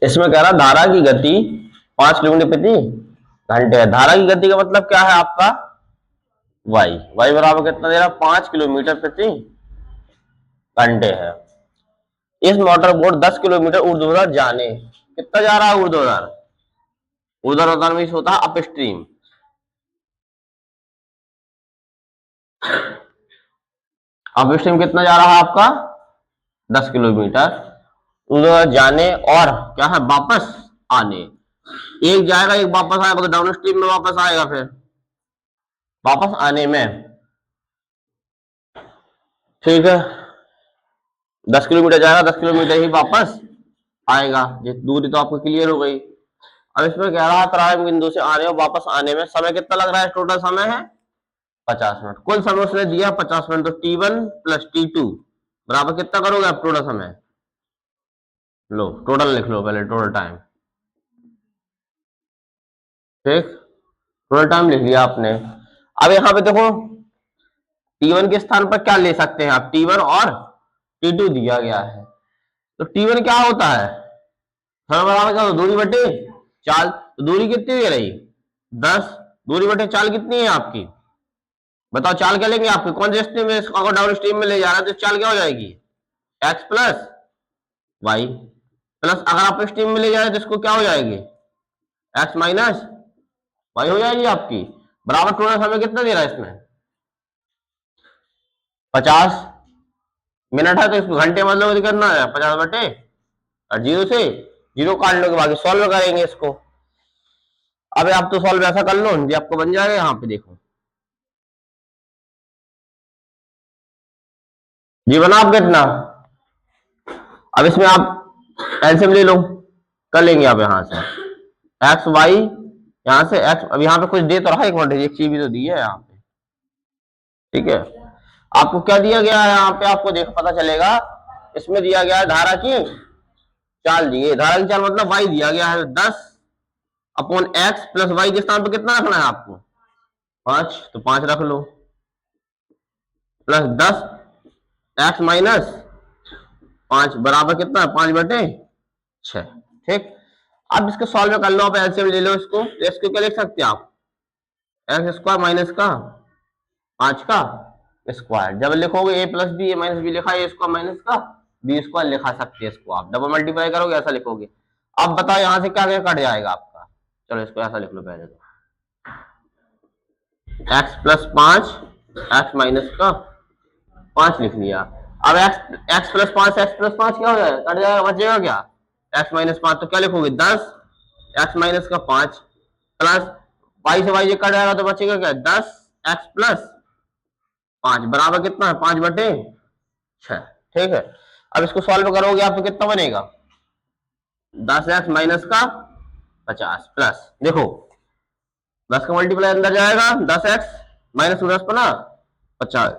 इसमें कह रहा धारा की गति 5 किलोमीटर प्रति घंटे है। धारा की गति का मतलब क्या है आपका, वाई। वाई बराबर कितना दे रहा, 5 किलोमीटर प्रति घंटे है। इस मोटर बोट 10 किलोमीटर ऊर्ध्वाधर जाने, कितना जा रहा है ऊर्ध्वाधर, ऊर्ध्वाधर में होता है अप स्ट्रीम। अप स्ट्रीम कितना जा रहा है आपका, 10 किलोमीटर ऊर्ध्वाधर जाने, और क्या है, वापस आने। एक जाएगा एक वापस आएगा, तो डाउन स्ट्रीम में वापस आएगा, फिर वापस आने में, ठीक है। 10 किलोमीटर जाएगा, 10 किलोमीटर ही वापस आएगा। ये दूरी तो आपको क्लियर हो गई। अब इसमें कह रहा है प्रारंभ बिंदु से आने और वापस आने में समय कितना लग रहा है, टोटल समय है 50 मिनट। कुल समय उसने दिया 50 मिनट, तो T1 प्लस T2 बराबर कितना करोगे आप टोटल समय, लो टोटल लिख लो पहले, टोटल टाइम, ठीक, टोटल टाइम लिख लिया आपने। अब यहाँ पे देखो T1 के स्थान पर क्या ले सकते हैं आप, T1 और T2 दिया गया है। तो T1 क्या होता है, समय बराबर क्या, दूरी बटे चाल। तो दूरी कितनी दे रही, 10, दूरी बटे चाल कितनी है आपकी, बताओ चाल क्या लेंगे आपकी, कौन से स्ट्रीम में इसको डाउन स्ट्रीम में ले जा रहा है, तो चाल क्या हो जाएगी, एक्स प्लस वाई, प्लस अगर आप स्ट्रीम में ले जा रहे हैं तो इसको क्या हो जाएगी, एक्स माइनस वाई हो जाएगी आपकी। बराबर टोटल समय कितना दे रहा है इसमें, 50 मिनट है, तो इसको घंटे मतलब करना है 50 बटे, और जीरो से जीरो काट लो, बाकी सॉल्व करेंगे इसको। अब आप तो सॉल्व ऐसा कर लो जी, आपको बन जाएगा। यहाँ पे देखो जी, बना आप कितना, अब इसमें आप एलसीएम ले लो, कर लेंगे आप यहाँ से एक्स वाई, यहाँ से एक्स, अब यहाँ पे कुछ दे तो रहा है, एक चीज भी तो दी है यहाँ पे, ठीक है। आपको क्या दिया गया है यहाँ पे, आपको देख पता चलेगा, इसमें दिया गया है धारा की चाल दी है। धारा की चाल मतलब वाई दिया गया है 10 अपॉन एक्स प्लस वाई के स्थान पर कितना रखना है आपको, 5, तो 5 रख लो, प्लस 10 एक्स माइनस 5 बराबर कितना है, 5 बटे 6, ठीक। अब इसको सॉल्व कर लो, आप एलसीएम ले लो इसको, तो इसको क्या लिख सकते हैं आप, एक्स स्क्वायर माइनस का 5 का स्क्वायर, जब लिखोगे ए प्लस बी, ए माइनस बी लिखा है, ए स्क्वायर माइनस का बी स्क्वायर लिखा सकते हैं, इसको आप डबल मल्टीप्लाई करोगे ऐसा लिखोगे। अब बताओ यहाँ से क्या क्या कट जाएगा आपका, चलो इसको ऐसा लिख लो पहले, तो एक्स प्लस 5 एक्स माइनस का 5 लिख लिया। अब एक्स प्लस 5 एक्स प्लस 5 क्या हो जाएगा, कट जाएगा, बचेगा क्या, एक्स माइनस 5, तो क्या लिखोगे 10 एक्स माइनस का 5 प्लस वाई से वाई कट जाएगा, तो बचेगा क्या 10 एक्स प्लस 5 बराबर कितना है, 5 बटे 6, ठीक है। अब इसको सॉल्व करोगे आप तो कितना बनेगा, 10 एक्स माइनस का 50 प्लस, देखो 10 का मल्टीप्लाई अंदर जाएगा, 10 एक्स माइनस 10 पर ना 50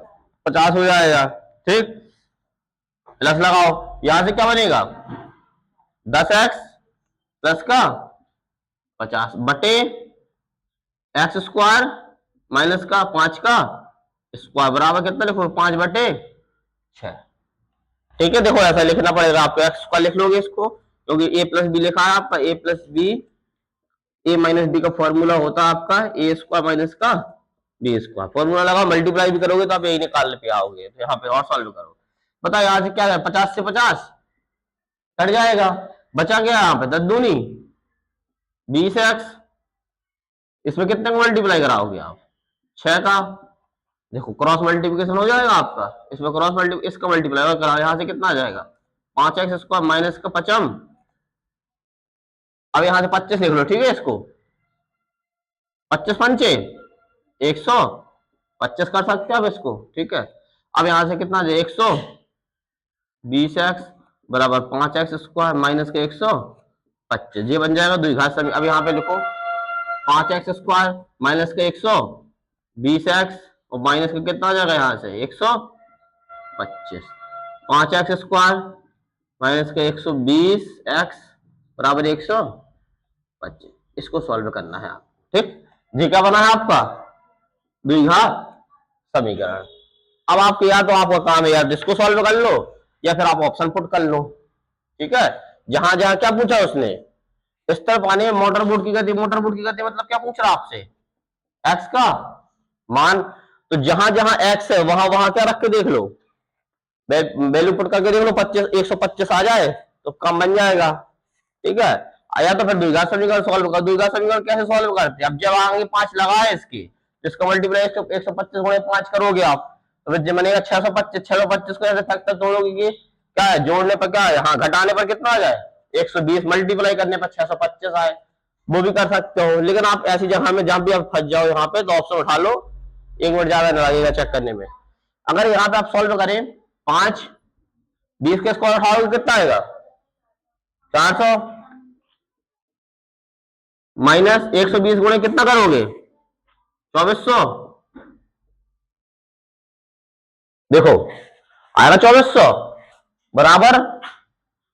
50 हो जाएगा, ठीक। प्लस लगाओ, यहां से क्या बनेगा, 10 एक्स प्लस का 50 बटे एक्स स्क्वायर माइनस का 5 का स्क्वायर बराबर कितना लिखो, 5 बटे 6, ठीक है। देखो ऐसा लिखना पड़ेगा आपको, एक्स स्क्वायर लिख लोगे इसको, क्योंकि ए प्लस बी लिखा है आपका, ए प्लस बी, ए माइनस बी का फॉर्मूला होता है आपका ए स्क्वायर माइनस का बी स्क्वायर, फॉर्मूला लगा, मल्टीप्लाई भी करोगे तो आप यही निकालने पे आओगे, तो यहाँ पे और सॉल्व करो। बताओ यहाँ से क्या है, 50 से 50 कट जाएगा, बचा गया यहाँ पे 10 दूनी 20 एक्स, इसमें कितने को मल्टीप्लाई कराओगे आप, 6 का, देखो क्रॉस मल्टीप्लिकेशन हो जाएगा आपका, इसमें क्रॉस मल्टीप्लिकेशन इसका मल्टीप्लाई कराओ, यहाँ से कितना आ जाएगा 5 एक्स स्क्वायर माइनस का 55। अब यहाँ से 25 लिख लो, ठीक है, इसको 25 पंचे 125 कर सकते हैं आप इसको, ठीक है। अब यहाँ से कितना 120 एक्स बराबर 5 एक्स स्क्वायर माइनस के 125, ये बन जाएगा द्विघात समीकरण। अब यहाँ पे लिखो 5 एक्स स्क्वायर माइनस के 120 एक्स और माइनस का कितना आ जाएगा यहाँ से 125, 5 एक्स स्क्वायर माइनस के 120 एक्स बराबर 125, इसको सॉल्व करना है आप, ठीक। जी क्या बना है आपका, द्विघात समीकरण। अब आपको या तो आपका काम है यार इसको सॉल्व कर लो, या फिर आप ऑप्शन पुट कर लो, ठीक है। जहां जहां क्या पूछा उसने, स्थिर पानी में मोटर बोट की गति, मोटर बोट की गति मतलब क्या पूछ रहा आपसे, एक्स का मान। तो जहां जहां एक्स है वहां वहां क्या रख के देख लो, वैल्यू पुट करके देख लो, 25 125 आ जाए तो कम बन जाएगा। ठीक है, या तो फिर द्विघात समीकरण सॉल्व कर। द्विघात समीकरण कैसे सॉल्व करते हैं, अब जब आगे 5 लगाए इसकी, तो इसका मल्टीप्लाई 125 गुणे 5 करोगे आप, तो फिर बनेगा 625। 625 को ऐसे फैक्टर तोड़ोगे कि क्या है, जोड़ने पर क्या है, हाँ घटाने पर कितना आ जाए 120, मल्टीप्लाई करने पर 625 आए, वो भी कर सकते हो। लेकिन आप ऐसी जगह में जहां भी आप फंस जाओ यहाँ पे, तो ऑप्शन उठा लो, 1 मिनट ज्यादा नहीं लगेगा चेक करने में। अगर यहाँ पे आप सॉल्व करें 5 20 के स्क्वायर उठाओगे कितना आएगा 400, माइनस 120 गुणे कितना करोगे 2400, देखो आएगा 2400 बराबर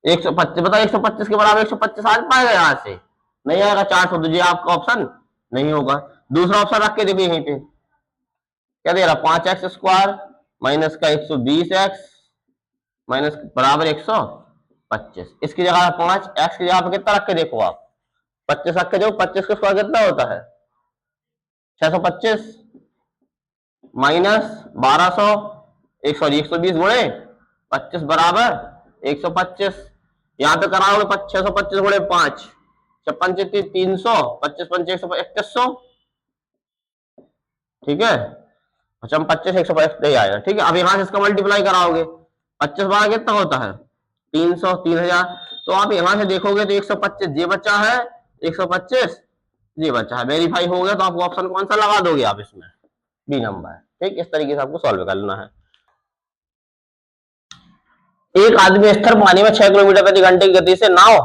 125। बताओ 125 के बराबर 125 आ पाएगा यहाँ से, नहीं आएगा। 400 तो ये आपका ऑप्शन नहीं होगा। दूसरा ऑप्शन रख के देखिए यहीं पे क्या दे रहा, 5x² माइनस का 120x माइनस बराबर 125। इसकी जगह 5 x की जगह पे कितना रख के देखो आप, 25 रख के देखो, 25 का स्क्वायर कितना होता है 625 माइनस 1200 120 गुणे 25 बराबर 125। यहाँ पे कराओगे 625 गुणे 5 56 300 25 5 125 ठीक है, अच्छा हम 25 125 नहीं आएगा। ठीक है, अब यहाँ से इसका मल्टीप्लाई कराओगे, 25 बार कितना होता है 300 3000। तो आप यहाँ से देखोगे तो 125 ये बचा है, 125 ये बचा है, वेरीफाई हो गया। तो आपको ऑप्शन कौन सा लगा दोगे आप इसमें, बी नंबर। ठीक, इस तरीके से आपको सॉल्व करना है। एक आदमी स्थिर पानी में 6 किलोमीटर प्रति घंटे की गति से नाव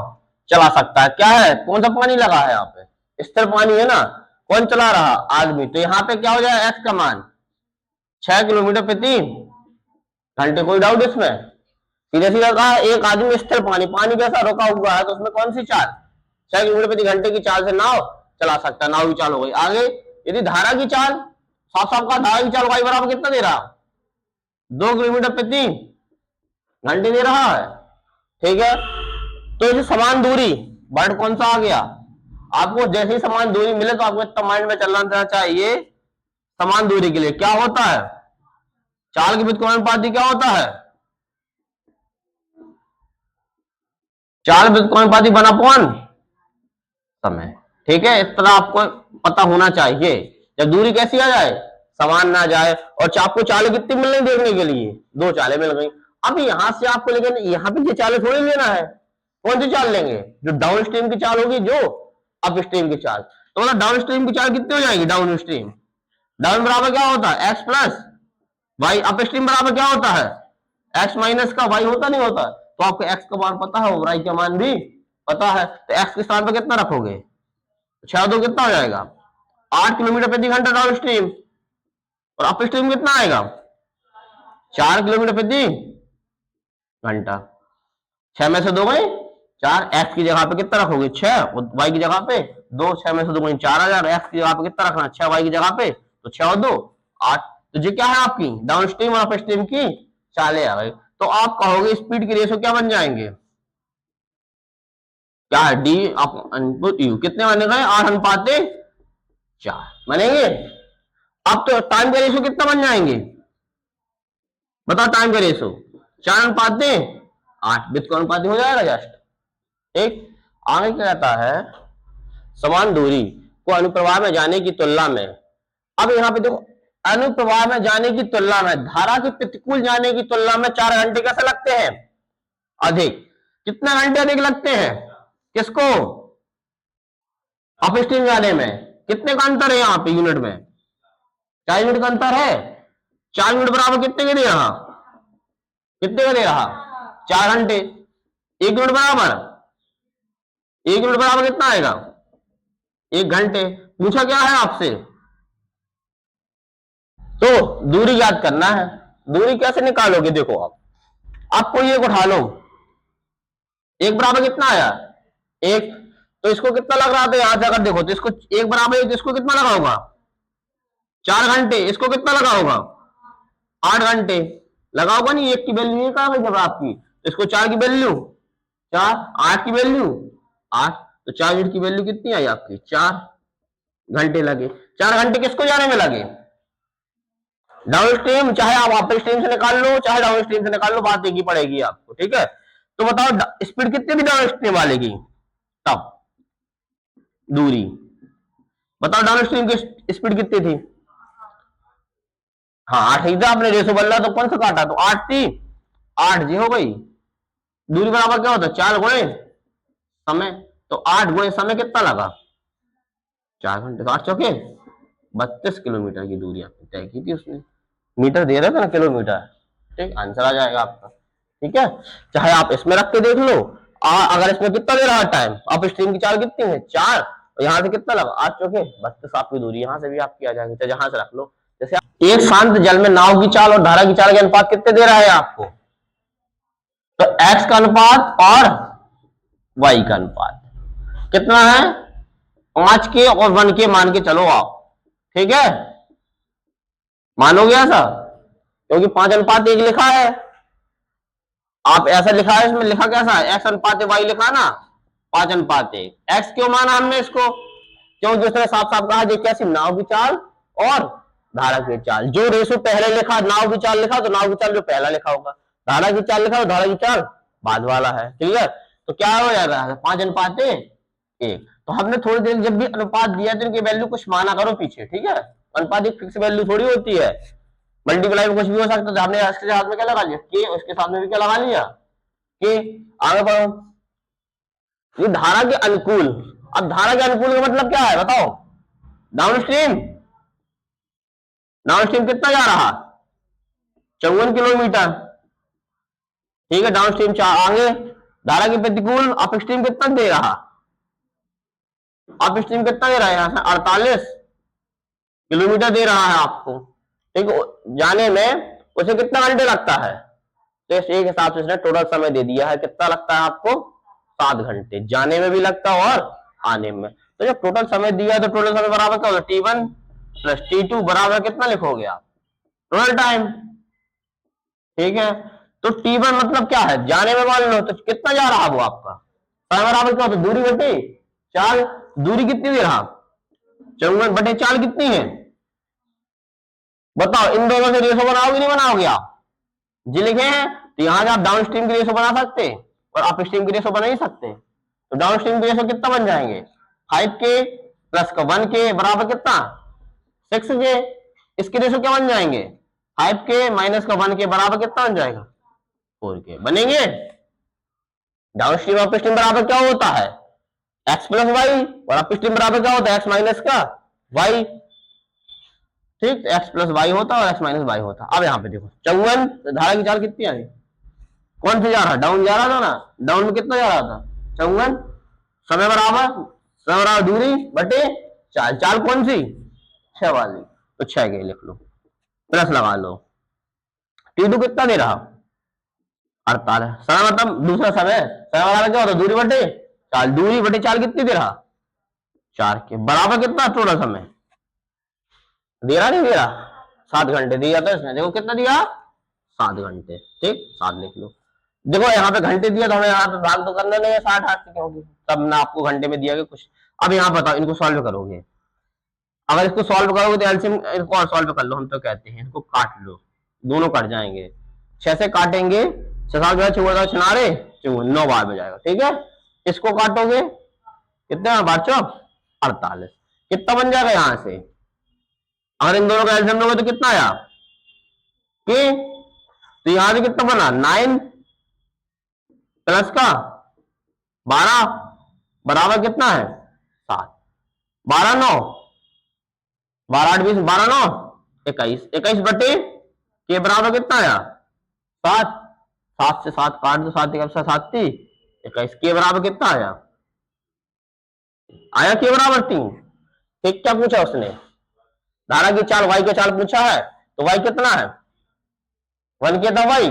चला सकता है। क्या है, कौन सा पानी लगा है यहाँ पे, स्थिर पानी है ना, कौन चला रहा आदमी। तो यहाँ पे क्या हो जाए एक्स का मान 6 किलोमीटर प्रति घंटे, कोई डाउट इसमें, सीधे सीधा कहा एक आदमी स्थिर पानी, पानी कैसा रोका हुआ है, तो उसमें कौन सी चाल 6 किलोमीटर प्रति घंटे की चाल से नाव चला सकता है। नाव की चाल हो गई। आगे यदि धारा की चाल, साफ साफ का धारा की चाल वाई बराबर कितना दे रहा 2 किलोमीटर प्रति घंटे दे रहा है। ठीक है, तो ये समान दूरी वर्ड कौन सा आ गया, आपको जैसे ही समान दूरी मिले तो आपको इतना माइंड में चलना चाहिए, समान दूरी के लिए क्या होता है, चाल के व्युत्क्रमानुपाती क्या होता है, चाल व्युत्क्रमानुपाती 1/, समय। ठीक है, इस तरह आपको पता होना चाहिए। जब दूरी कैसी आ जाए, समान ना जाए, और आपको चालें कितनी मिल रही देखने के लिए, 2 चालें मिल गई। अब यहां से आपको, लेकिन यहाँ पे ये चालें थोड़ी लेना है, कौन सी चाल लेंगे, जो डाउन स्ट्रीम की चाल होगी, जो अप स्ट्रीम की चाल। तो मतलब डाउन स्ट्रीम की चाल कितनी हो जाएगी, डाउन स्ट्रीम, डाउन बराबर क्या होता है X plus Y, upstream बराबर क्या होता है एक्स माइनस का वाई, होता नहीं होता। तो आपको एक्स का मान पता है और वाई का मान भी पता है, तो एक्स के स्थान पर कितना रखोगे 6 2 कितना हो जाएगा 8 किलोमीटर प्रति घंटा डाउन स्ट्रीम, और अप स्ट्रीम कितना आएगा 4 किलोमीटर प्रति घंटा। 6 में से 2 गए 4, एक्स की जगह पे कितना रखोगे 6 और वाई की जगह पे 2, 6 में से 2 गए 4000, एक्स की जगह पे कितना रखना 6, वाई की जगह पे तो 6 और 2 8। तो ये क्या है आपकी डाउन स्ट्रीम और अप स्ट्रीम की चालें आ गई। तो आप कहोगे स्पीड की रेशो क्या बन जाएंगे, क्या है डी इनपुट यू, कितने बने गए 8:4 बनेंगे। अब तो टाइम का रेशो कितना बन जाएंगे, बताओ टाइम का रेशो 4:8 व्युत्क्रमानुपाती हो जाएगा जस्ट। ठीक, आगे क्या कहता है, समान दूरी को अनुप्रवाह में जाने की तुलना में, अब यहाँ पे देखो अनुप्रवाह में जाने की तुलना में, धारा के प्रतिकूल जाने की तुलना में 4 घंटे कैसे लगते हैं अधिक, कितने घंटे अधिक लगते हैं किसको, अप स्ट्रीम जाने में। कितने का अंतर है यहाँ पे यूनिट में, 4 यूनिट का अंतर है। 4 यूनिट बराबर कितने के दे रहा, कितने का दे रहा 4 घंटे। 1 यूनिट बराबर, 1 यूनिट बराबर कितना आएगा 1 घंटे। पूछा क्या है आपसे, तो दूरी याद करना है। दूरी कैसे निकालोगे, देखो आप कोई एक उठा लो, 1 बराबर कितना आया 1, तो इसको कितना लग रहा था यहां से अगर देखो तो इसको 1 बराबर 1, इसको कितना लगा होगा 4 घंटे, इसको कितना लगा होगा 8 घंटे लगा होगा नहीं। 1 की वैल्यू ये कहा भाई जब आपकी, इसको 4 की वैल्यू 4, 8 की वैल्यू 8, तो 4 यूनिट की वैल्यू कितनी आई आपकी? 4 घंटे लगे। 4 घंटे किसको जाने में लगे? डाउन स्ट्रीम, चाहे आप अपर स्ट्रीम से निकाल लो चाहे डाउन स्ट्रीम से निकाल लो, बात एक ही पड़ेगी आपको, ठीक है। तो बताओ स्पीड कितनी थी डाउन स्ट्रीम वाले की, तब दूरी बताओ डाउन स्ट्रीम की स्पीड कितनी थी? हाँ 8 ही था, आपने रेसो बल्ला तो कौन सा काटा, तो 8 थी, 8 जी हो गई। दूरी बराबर क्या होता है? 4 गुणे समय, तो 8 गुणे समय कितना लगा? 4 घंटे, तो 8 चौके 32 किलोमीटर की दूरी आपने तय की थी उसने। मीटर दे रहा था ना, किलोमीटर, ठीक, आंसर आ जाएगा आपका, ठीक है। चाहे आप इसमें रख के देख लो, अगर इसमें कितना दे रहा है टाइम, अप स्ट्रीम की चाल कितनी है? 4, और यहाँ से कितना लगा? 8 चौके 32 आपकी दूरी, यहाँ से भी आपकी आ जाएगी, तो जहां से रख लो। जैसे एक शांत जल में नाव की चाल और धारा की चाल के अनुपात कितने दे रहा है आपको? तो एक्स का अनुपात और वाई का अनुपात कितना है? 5 के और 1 के मान के चलो आप, ठीक है। मानोगे ऐसा? क्योंकि 5:1 लिखा है, आप ऐसा लिखा है, इसमें लिखा कैसा है? एक्स अनुपात वाई लिखा ना, 5:1। एक्स क्यों माना हमने इसको? क्योंकि उसने साफ साफ कहा जो कैसी नाव की चाल और धारा की चाल, जो रेशो पहले लिखा नाव की चाल लिखा तो नाव की चाल जो पहला लिखा होगा, धारा की चाल लिखा तो धारा की चाल बाद वाला है, ठीक है। तो क्या हो जाएगा? 5:1। तो हमने थोड़ी देर जब भी अनुपात दिया तो इनकी वैल्यू कुछ माना करो पीछे, ठीक है। अनुपात एक फिक्स वैल्यू थोड़ी होती है, मल्टीप्लाई में कुछ भी हो सकता है। हमने इसके हाथ में क्या लगा लिया? के, उसके साथ में भी क्या लगा लिया? के। आगे बढ़ो, ये धारा के अनुकूल। अब धारा के अनुकूल का मतलब क्या है बताओ? डाउन स्ट्रीम, डाउन स्ट्रीम कितना जा रहा? 54 किलोमीटर, ठीक है। डाउन स्ट्रीम आगे धारा के प्रतिकूल अप स्ट्रीम कितना दे रहा? अप स्ट्रीम कितना दे रहा है? यहाँ से 48 किलोमीटर दे रहा है आपको, ठीक है। जाने में उसे कितना घंटे लगता है? तो इस एक हिसाब से इसने टोटल समय दे दिया है, कितना लगता है आपको? 7 घंटे, जाने में भी लगता है और आने में। तो जब टोटल समय दिया है तो टोटल समय बराबर क्या होगा? T1 प्लस T2 बराबर कितना लिखोगे आप? टोटल टाइम, ठीक है। तो T1 मतलब क्या है? जाने में मान लो तो कितना जा रहा वो आपका समय बराबर क्या होता है? दूरी बटे चाल। दूरी कितनी दे रहा? 54 बटे चाल कितनी है बताओ? इन दोनों से रेशो बनाओगे नहीं बनाओगे आप? जी लिखे हैं, तो यहां से आप डाउन स्ट्रीम की रेशो बना सकते और अप स्ट्रीम की रेशो बना ही सकते। तो डाउन स्ट्रीम की रेशो कितना बन जाएंगे? 5K प्लस का 1K बराबर कितना? 6K। इसकी रेशो क्या बन जाएंगे? 5K माइनस का 1K बराबर कितना बन जाएगा? 4K बनेंगे। डाउन स्ट्रीम अप स्ट्रीम बराबर क्या होता है? एक्स प्लस वाई, और अप स्ट्रीम बराबर क्या होता है? एक्स माइनस का वाई, ठीक। एक्स प्लस वाई होता है और एक्स माइनस वाई होता है। अब यहाँ पे देखो 54, धारा की चाल कितनी आ गई? कौन से जा रहा? डाउन जा रहा था ना, डाउन में कितना जा रहा था? 54। समय बराबर दूरी बटे चाल, चाल कौन सी? 6 वाली, तो 6 के लिख लो, प्लस लगा लो। T2 कितना दे रहा? 48। समय मतलब दूसरा समय, समय बराबर क्या होता? दूरी बटे चाल, दूरी बटे चाल कितनी दे रहा? 4 के बराबर कितना टोटल समय दे रहा? नहीं दे रहा? 7 घंटे दिया था इसने, देखो कितना दिया? 7 घंटे, ठीक। 7 लिख लो। देखो यहाँ पे घंटे दिया तो हमें यहाँ पे भाग तो करना नहीं है 60 से, क्योंकि तब ना आपको घंटे में दिया गया कुछ। अब यहाँ बताओ इनको सॉल्व करोगे, अगर इसको सॉल्व करोगे तो एलसीएम इनको और सॉल्व कर लो, हम तो कहते हैं इनको काट लो, दोनों कट जाएंगे। 6 से काटेंगे, 6 7 14 छनारे 9 बार में जाएगा, ठीक है। इसको काटोगे कितने बार? 48। कितना बन जाएगा यहाँ से? अगर इन दोनों का एलसीएम लोगे तो कितना आया? कि तो यहां से कितना बना? 9 प्लस का 12 बराबर कितना है? 7। 12 9 12 8 20 12 9 21। 21 बटे के बराबर कितना आया? 7। 7 से 7 काट दो, 7 एक 7 थी 21। के बराबर कितना आया? आया के बराबर 3। ठीक, क्या पूछा उसने? धारा की चाल, वाई की चाल पूछा है, तो वाई कितना है? 1 के था वाई,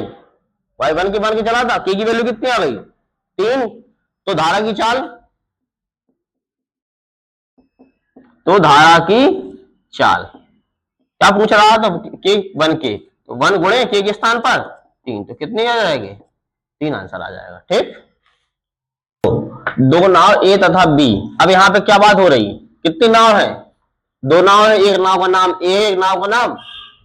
वाई 1 के मान के चला था, के की वैल्यू कितनी आ गई? 3। तो धारा की चाल, तो धारा की चाल क्या पूछ रहा था? के 1 के, तो 1 गुणे के स्थान पर 3, तो कितने आ जाएंगे? 3 आंसर आ जाएगा, ठीक। दो नाव ए तथा बी। अब यहाँ पे क्या बात हो रही, कितनी नाव है, दो नाव है, एक नाव का नाम ए है, एक नाव का नाम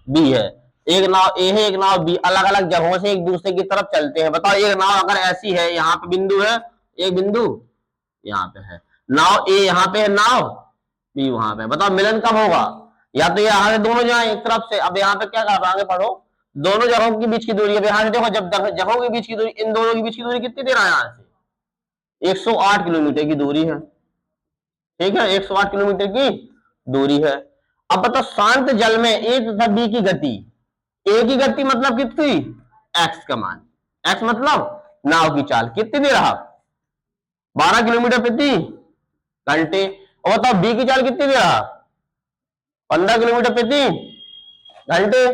बी है। एक नाव ए है, एक नाव बी, अलग अलग जगहों से एक दूसरे की तरफ चलते हैं। बताओ एक नाव अगर ऐसी है, यहाँ पे बिंदु है, एक बिंदु यहाँ पे है, नाव ए यहाँ पे है, नाव बी वहां पे, बताओ मिलन कब होगा, या तो ये यहाँ से दोनों जाए एक तरफ से। अब यहाँ पे क्या कर आगे पढ़ो, दोनों जगहों के बीच की दूरी। अब यहाँ से देखो, जब जगहों के बीच की दूरी, इन दोनों के बीच की दूरी कितनी देर है, यहाँ से 108 किलोमीटर की दूरी है, ठीक है, 108 किलोमीटर की दूरी है। अब बताओ शांत जल में ए तथा बी की गति, ए की गति मतलब कितनी, एक्स का मान, एक्स मतलब नाव की चाल कितनी दे रहा, 12 किलोमीटर प्रति घंटे। और बताओ बी की चाल कितनी दे रहा, 15 किलोमीटर प्रति घंटे।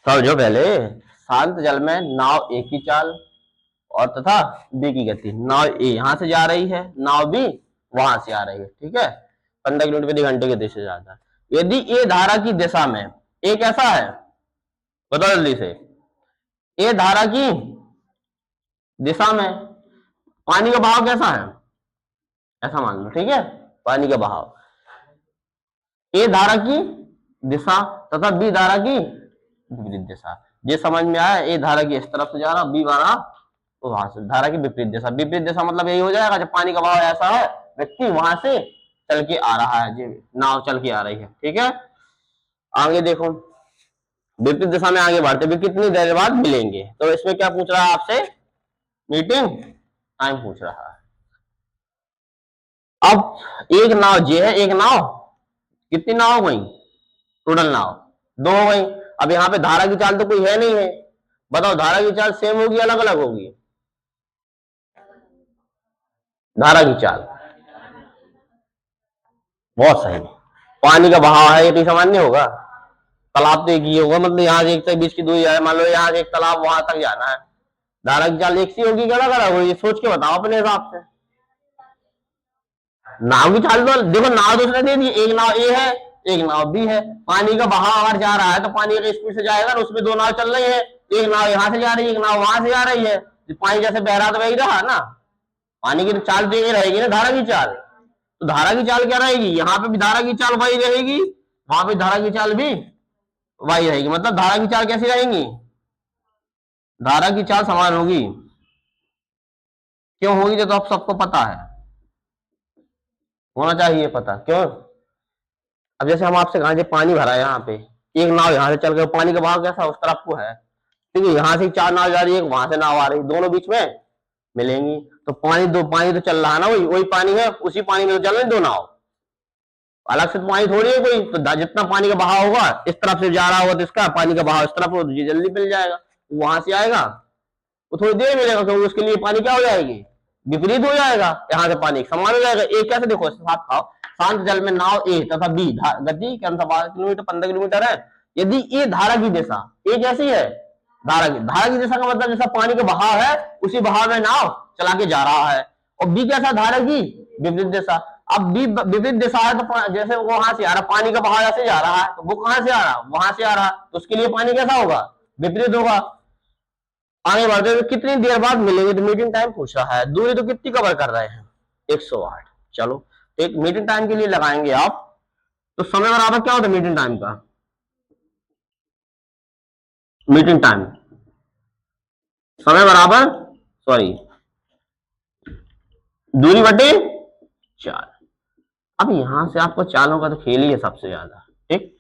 समझो पहले, शांत जल में नाव ए की चाल और तथा बी की गति, नाव ए यहां से जा रही है, नाव बी वहां से आ रही है, ठीक है, 15 किलोमीटर प्रति घंटे की दिशा से जाता है। यदि ए धारा की दिशा में, ए कैसा है बताओ जल्दी से, ए धारा की दिशा में पानी का बहाव कैसा है, ऐसा मान लो, ठीक है, पानी का बहाव, ए धारा की दिशा तथा बी धारा की विपरीत दिशा। ये समझ में आया, ए धारा की इस तरफ से जा रहा, बी धारा तो वहां से, धारा की विपरीत दिशा, विपरीत दिशा मतलब यही हो जाएगा जब पानी का बहाव ऐसा है, व्यक्ति वहां से चल के आ रहा है, जी नाव चल के आ रही है, ठीक है। आगे देखो, विपरीत दिशा में आगे बढ़ते भी कितनी देर बाद मिलेंगे, तो इसमें क्या पूछ रहा है आपसे, मीटिंग टाइम पूछ रहा है। अब एक नाव ये है, एक नाव, कितनी नाव हो गई, टोटल नाव दो हो गई। अब यहाँ पे धारा की चाल तो कोई है नहीं है, बताओ धारा की चाल सेम होगी अलग अलग होगी, धारा की चाल बहुत सही, पानी का बहाव है ये तो सामान्य होगा, तालाब तो एक ही होगा, मतलब यहाँ से एक से बीच की दूरी है, मान लो यहाँ से एक तालाब वहां तक जाना है, धारा की चाल एक सी होगी क्या अलग अलग होगी, सोच के बताओ अपने हिसाब से। नाव की चाल तो देखो, नाव तो उसने दे दी, एक नाव ए है, एक नाव बी है, पानी का बहाव अगर जा रहा है तो पानी अगर स्पीड से जाएगा ना, उसमें दो नाव चल रही है, एक नाव यहाँ से जा रही है, एक नाव वहां से जा रही है, पानी जैसे बह रहा तो वही रहा ना, पानी की तो चाल तो रहेगी ना, धारा की चाल, तो धारा की चाल क्या रहेगी, यहाँ पे भी धारा की चाल वही रहेगी, वहां पे धारा की चाल भी वही रहेगी, मतलब धारा की चाल कैसी रहेंगी, धारा की चाल समान होगी। क्यों होगी, तो आप सबको पता है, होना चाहिए पता, क्यों। अब जैसे हम आपसे कहा पानी भरा है यहाँ पे, एक नाव यहाँ से चल गए, पानी का बहाव कैसा उस तरफ को है, ठीक है, यहाँ से चार नाव जा रही है, वहां से नाव आ रही है, दोनों बीच में मिलेंगी, तो पानी तो चल रहा है ना, वही वही पानी है, उसी पानी में तो चल रही दो नाव, अलग से पानी थोड़ी है कोई, तो जितना पानी का बहाव होगा इस तरफ से जा रहा होगा तो इसका पानी का बहाव इस तरफ हो, तो ये जल्दी मिल जाएगा, वहां से आएगा वो थोड़ी देर मिलेगा, क्योंकि उसके लिए पानी क्या हो जाएगी, विपरीत हो जाएगा, यहाँ से पानी समान हो जाएगा। एक कैसे देखो साफ खाओ, शांत जल में नाव ए तथा बी गति के अनुसार 12 किलोमीटर 15 किलोमीटर है, यदि ए धारा की दिशा, ए कैसी है, धारा की दिशा का मतलब जैसा पानी का बहाव है उसी बहाव में नाव चला के जा रहा है, और बी कैसा, धारा की विपरीत दिशा। अब बी विपरीत दिशा है तो जैसे वो वहां से आ रहा, पानी का बहाव ऐसे जा रहा है, तो वो कहां से आ रहा, वहां से आ रहा, तो उसके लिए पानी कैसा होगा, विपरीत होगा। आगे बढ़ते हुए कितनी देर बाद मिलेंगे, तो मीटिंग टाइम पूछ रहा है, दूरी तो कितनी कवर कर रहे हैं 108, चलो एक मीटिंग टाइम के लिए लगाएंगे आप, तो समय बराबर क्या होता है मीटिंग टाइम का, मीटिंग टाइम समय बराबर सॉरी दूरी बटे चाल। अब यहां से आपको चालों का तो खेल ही है सबसे ज्यादा, ठीक,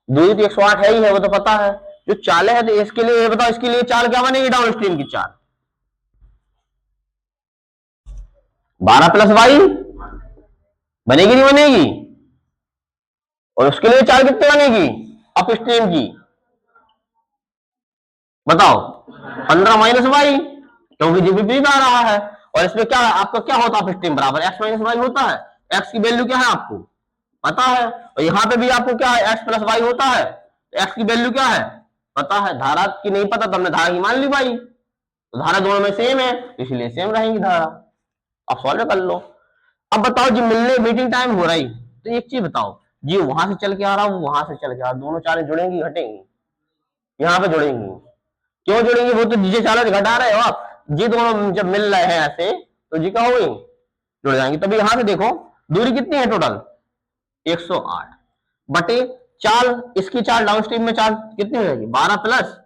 दूरी तो 108 है ही है, वो तो पता है, जो चालें है तो इसके लिए बताओ, इसके लिए चाल क्या बनेगी, डाउन स्ट्रीम की चाल 12 प्लस वाई बनेगी नहीं बनेगी, और उसके लिए चाल कितनी बनेगी अप स्ट्रीम की, बताओ 15 माइनस वाई, क्योंकि जो विपरीत आ रहा है, और इसमें क्या आपका क्या होता है, अप स्ट्रीम बराबर एक्स माइनस वाई होता है, एक्स की वैल्यू क्या है आपको पता है, और यहाँ पे भी आपको क्या है एक्स प्लस वाई होता है, एक्स की वैल्यू क्या है पता है, धारा की नहीं पता तो हमने धारा की मान ली भाई, तो धारा दोनों में सेम है इसलिए सेम रहेंगी धारा, आप सॉल्व कर लो। अब बताओ जी मिलने मीटिंग टाइम हो रही, तो एक चीज बताओ जी, वहां से चल के आ रहा हूँ वहां से चल के आ रहा, दोनों चालें जुड़ेंगी घटेंगी, यहाँ पे जुड़ेंगी, क्यों जुड़ेंगी, वो तो जिसे चालें घटा रहे हो आप, जी दोनों जब मिल रहे हैं ऐसे तो जी क्या हो गई, जुड़ जाएंगे। तभी यहां से देखो दूरी कितनी है टोटल, 108 बटे चाल, इसकी चाल डाउनस्ट्रीम में चाल कितनी हो जाएगी, 12 plus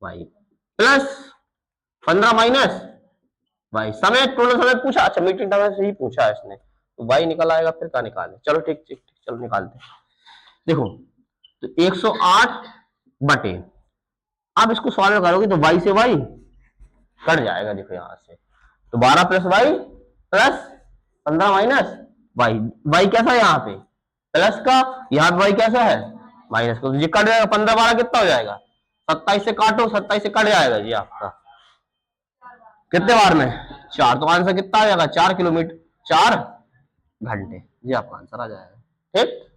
Y plus 15 minus Y. समय टोटल समय पूछा, अच्छा मीटिंग टाइम से ही पूछा है इसने, तो वाई निकल आएगा, फिर क्या निकाले, चलो ठीक ठीक ठीक, चलो निकालते हैं। देखो तो 108 बटे, अब इसको सॉल्व करोगे तो वाई से वाई कट जाएगा, देखो यहां से, तो 12 plus Y plus 15 minus Y, Y कैसा है यहाँ पे प्लस का, यहाँ पे वाई कैसा है माइनस का, तो ये कट जाएगा, 15 12 कितना हो जाएगा, 27 से काटो, 27 से कट जाएगा जी आपका, कितने बार में 4, तो आंसर कितना आ जाएगा 4 किलोमीटर 4 घंटे, जी आपका आंसर आ जाएगा। ठीक।